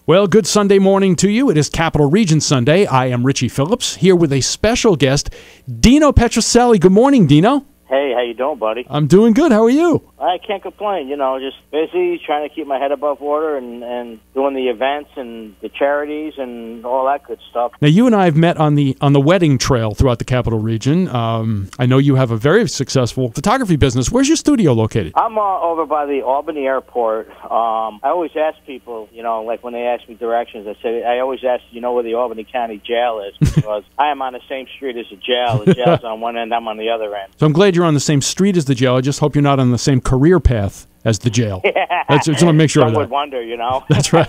Well, good Sunday morning to you. It is Capital Region Sunday. I am Richie Phillips, here with a special guest, Dino Petrocelli. Good morning, Dino. Hey, how you doing, buddy? I'm doing good. How are you? I can't complain. You know, just busy, trying to keep my head above water and doing the events and the charities and all that good stuff. Now, you and I have met on the wedding trail throughout the Capital Region. I know you have a very successful photography business. Where's your studio located? I'm over by the Albany Airport. I always ask people, you know, like when they ask me directions, I always ask, you know where the Albany County Jail is? Because I am on the same street as the jail. The jail's on one end, I'm on the other end. So I'm glad you're on the same street as the jail. I just hope you're not on the same career path as the jail. Yeah. I just want to make sure of that. Some would wonder, you know. That's right.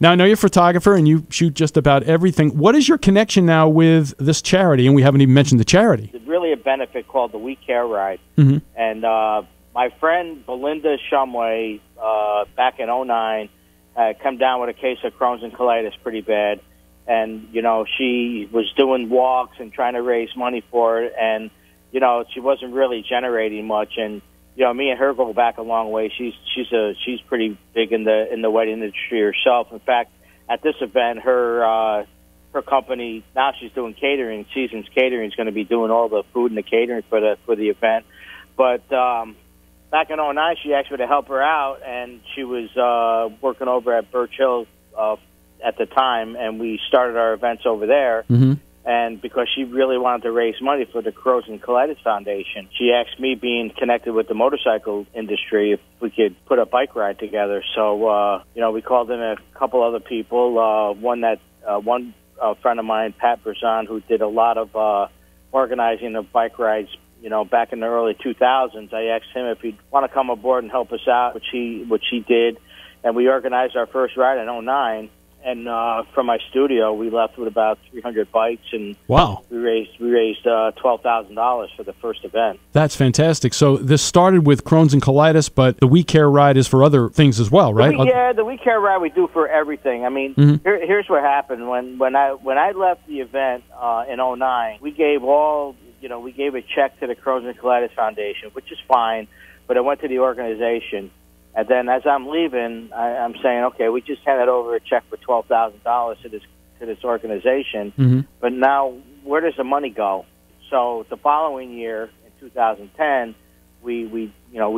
Now, I know you're a photographer and you shoot just about everything. What is your connection now with this charity? And we haven't even mentioned the charity. It's really a benefit called the We Care Ride. Mm-hmm. And my friend Belinda Shumway, back in 2009, come down with a case of Crohn's and colitis pretty bad. And, you know, she was doing walks and trying to raise money for it. And, you know, she wasn't really generating much. And, you know, me and her go back a long way. She's pretty big in the wedding industry herself. In fact, at this event, her company, now she's doing catering. Seasons Catering is going to be doing all the food and the catering for the event. But back in 2009, she asked me to help her out, and she was working over at Birch Hill at the time, and we started our events over there. Mm-hmm. And because she really wanted to raise money for the Crohn's and Colitis Foundation, she asked me, being connected with the motorcycle industry, if we could put a bike ride together. So, you know, we called in a couple other people. One friend of mine, Pat Berzon, who did a lot of organizing of bike rides, you know, back in the early 2000s. I asked him if he'd want to come aboard and help us out, which he did. And we organized our first ride in 2009. And from my studio, we left with about 300 bikes, and wow, we raised $12,000 for the first event. That's fantastic. So this started with Crohn's and colitis, but the We Care Ride is for other things as well, right? The We Care Ride we do for everything. I mean, mm-hmm. Here's what happened when I left the event in 2009. We gave a check to the Crohn's and Colitis Foundation, which is fine, but it went to the organization. And then as I'm leaving, I'm saying, okay, we just handed over a check for $12,000 to this organization. Mm-hmm. But now, where does the money go? So the following year, in 2010, we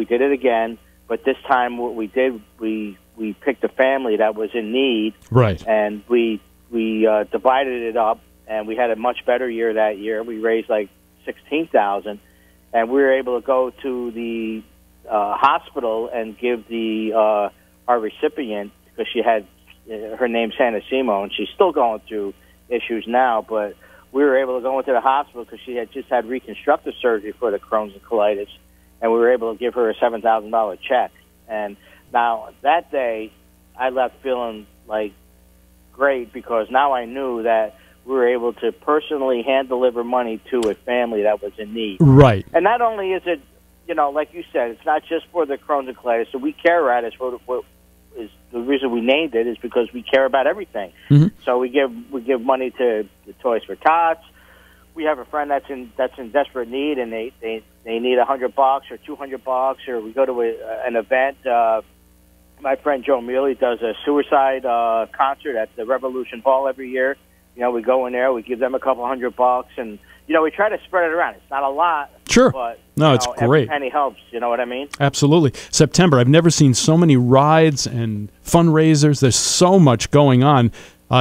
did it again. But this time, what we did, we picked a family that was in need, right? And we divided it up, and we had a much better year that year. We raised like $16,000, and we were able to go to the hospital and give our recipient, because she had her name's Hannah Simo, and she's still going through issues now, but we were able to go into the hospital because she had just had reconstructive surgery for the Crohn's and colitis, and we were able to give her a $7,000 check. And now that day I left feeling like great, because now I knew that we were able to personally hand deliver money to a family that was in need. Right. And not only is it, you know, like you said, it's not just for the Crohn's and colitis. So We Care Ride is the reason we named it, is because we care about everything. Mm-hmm. So we give money to the Toys for Tots. We have a friend that's in desperate need, and they need $100 or $200, or we go to an event. My friend Joe Mealy does a suicide concert at the Revolution Hall every year. You know, we go in there, we give them a couple $100, and you know, we try to spread it around. It's not a lot. Sure. But, no, it's every great. penny helps. You know what I mean? Absolutely. September, I've never seen so many rides and fundraisers. There's so much going on.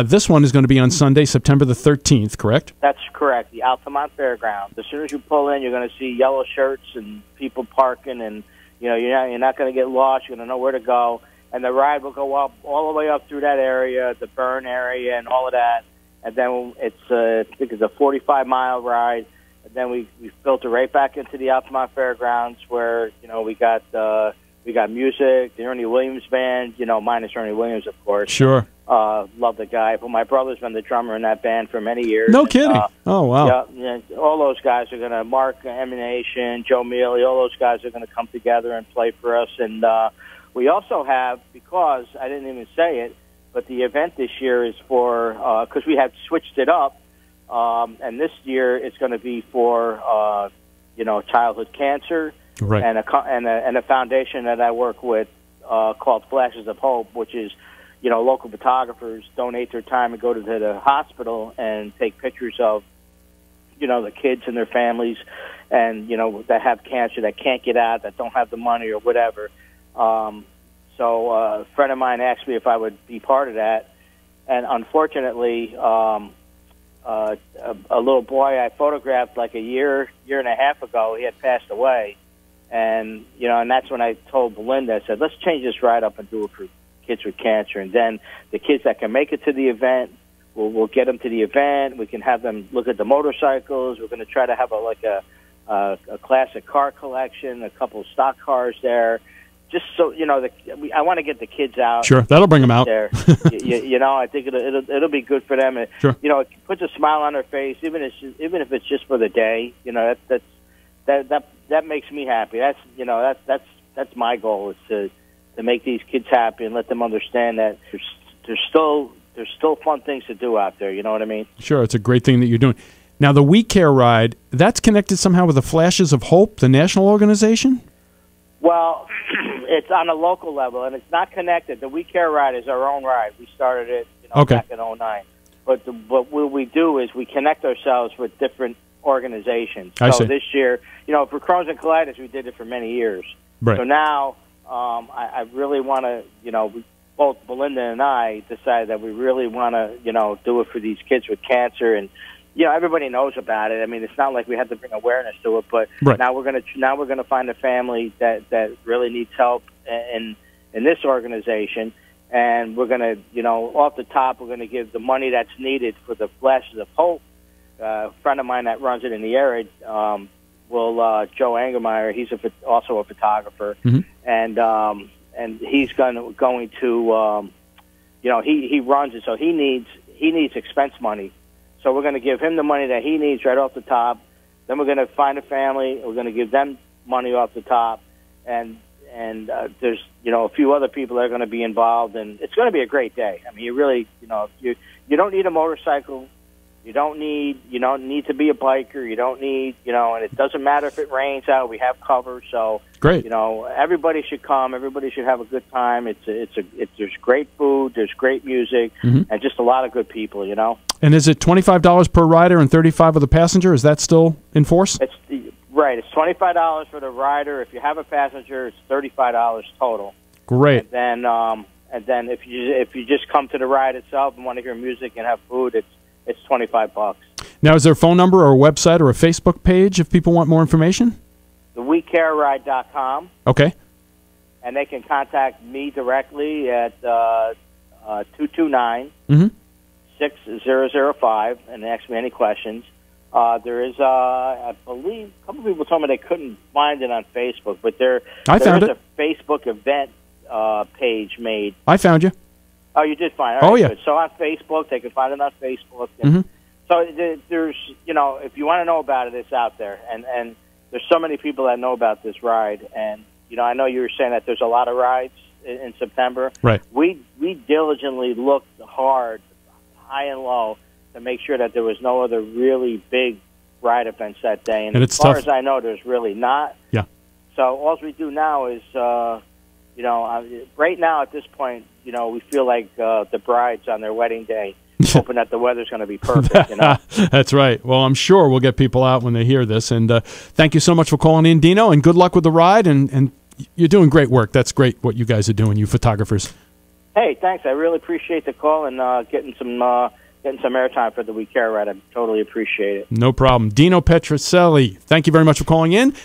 This one is going to be on Sunday, September the 13th, correct? That's correct. The Altamont Fairgrounds. As soon as you pull in, you're going to see yellow shirts and people parking, and you know, you're not going to get lost. You're going to know where to go. And the ride will go up all the way up through that area, the Burn area, and all of that. And then it's I think it's a 45-mile ride. And then we filter right back into the Altamont Fairgrounds, where you know we got music, the Ernie Williams band. You know, minus Ernie Williams, of course. Sure. Love the guy. But my brother's been the drummer in that band for many years. No kidding. Oh wow. Yeah, all those guys are going to. Mark Emanation, Joe Mealy, all those guys are going to come together and play for us. And we also have, because I didn't even say it, but the event this year is for, because we had switched it up, and this year it's going to be for, childhood cancer, right, and a foundation that I work with called Flashes of Hope, which is, local photographers donate their time and go to the hospital and take pictures of, the kids and their families, and that have cancer, that can't get out, that don't have the money or whatever. So a friend of mine asked me if I would be part of that, and unfortunately, a little boy I photographed like a year and a half ago, he had passed away, and and that's when I told Belinda, I said, let's change this ride up and do it for kids with cancer, and then the kids that can make it to the event, we'll get them to the event. We can have them look at the motorcycles. We're going to try to have a classic car collection, a couple of stock cars there, just so I want to get the kids out. Sure, that'll bring them out. There, I think it'll be good for them. Sure. It puts a smile on their face, even if it's just for the day. That makes me happy. That's my goal, is to make these kids happy and let them understand that there's still fun things to do out there. You know what I mean? Sure, it's a great thing that you're doing. Now, the We Care ride, that's connected somehow with the Flashes of Hope, the national organization? Well, it's on a local level, and it's not connected. The We Care ride is our own ride. We started it back in 2009. But what we do is we connect ourselves with different organizations. So this year, for Crohn's and colitis, we did it for many years. Right. So now I really want to, both Belinda and I decided that we really want to, do it for these kids with cancer, and everybody knows about it. I mean, it's not like we have to bring awareness to it, but now we're gonna find a family that really needs help in this organization, and we're gonna, off the top, we're gonna give the money that's needed for the Flashes of Hope. A friend of mine that runs it in the area, Joe Angermeyer. He's also a photographer, and he's going to he runs it, so he needs expense money. So we're going to give him the money that he needs right off the top. Then we're going to find a family. We're going to give them money off the top, and there's a few other people that are going to be involved, and it's going to be a great day. I mean, you really you don't need a motorcycle. You don't need to be a biker. You don't need, and it doesn't matter if it rains out. We have cover, so great. Everybody should come. Everybody should have a good time. There's great food. There's great music, and just a lot of good people. And is it $25 per rider and $35 of the passenger? Is that still in force? Right. It's $25 for the rider. If you have a passenger, it's $35 total. Great. And then if you just come to the ride itself and want to hear music and have food, it's $25. Now, is there a phone number or a website or a Facebook page if people want more information? TheWeCareRide.com. Okay. And they can contact me directly at 229 6005 and ask me any questions. There is, I believe, a couple people told me they couldn't find it on Facebook, but there is a Facebook event page made. I found you. Oh, you did find it. All right, yeah. Good. So on Facebook, they can find it on Facebook. And so there's, if you want to know about it, it's out there. And there's so many people that know about this ride. And, I know you were saying that there's a lot of rides in September. Right. We diligently looked hard, high and low, to make sure that there was no other really big ride events that day. And as far as I know, there's really not. Yeah. So all we do now is, right now at this point, we feel like the brides on their wedding day, hoping that the weather's going to be perfect. That's right. Well, I'm sure we'll get people out when they hear this. And thank you so much for calling in, Dino, and good luck with the ride. And you're doing great work. That's great what you guys are doing, you photographers. Hey, thanks. I really appreciate the call and getting some airtime for the We Care ride. I totally appreciate it. No problem. Dino Petrocelli, thank you very much for calling in.